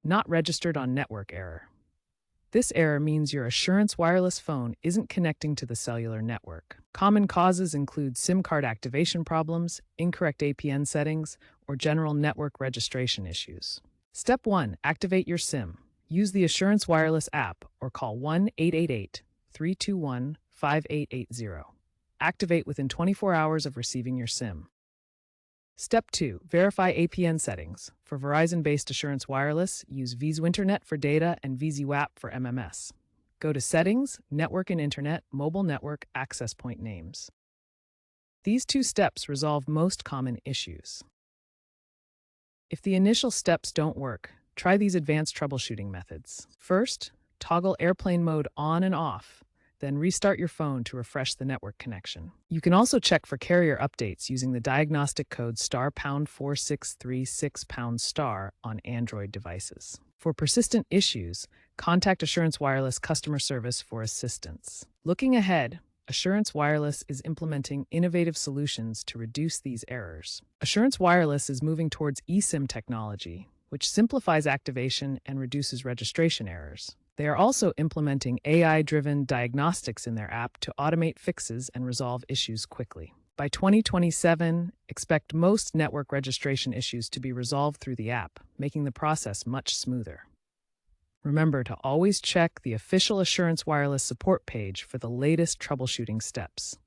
not registered on network error. This error means your Assurance wireless phone isn't connecting to the cellular network. Common causes include SIM card activation problems, incorrect APN settings, or general network registration issues. Step 1. Activate your SIM. Use the Assurance Wireless app or call 1-888-321-5880. Activate within 24 hours of receiving your SIM. Step 2. Verify APN settings. For Verizon-based Assurance Wireless, use Vizu Internet for data and VZWAP for MMS. Go to Settings, Network and Internet, Mobile Network Access Point Names. These 2 steps resolve most common issues. If the initial steps don't work, try these advanced troubleshooting methods. First, toggle airplane mode on and off. Then restart your phone to refresh the network connection. You can also check for carrier updates using the diagnostic code *4636# on Android devices. For persistent issues, contact Assurance Wireless customer service for assistance. Looking ahead, Assurance Wireless is implementing innovative solutions to reduce these errors. Assurance Wireless is moving towards eSIM technology, which simplifies activation and reduces registration errors. They are also implementing AI-driven diagnostics in their app to automate fixes and resolve issues quickly. By 2027, expect most network registration issues to be resolved through the app, making the process much smoother. Remember to always check the official Assurance Wireless support page for the latest troubleshooting steps.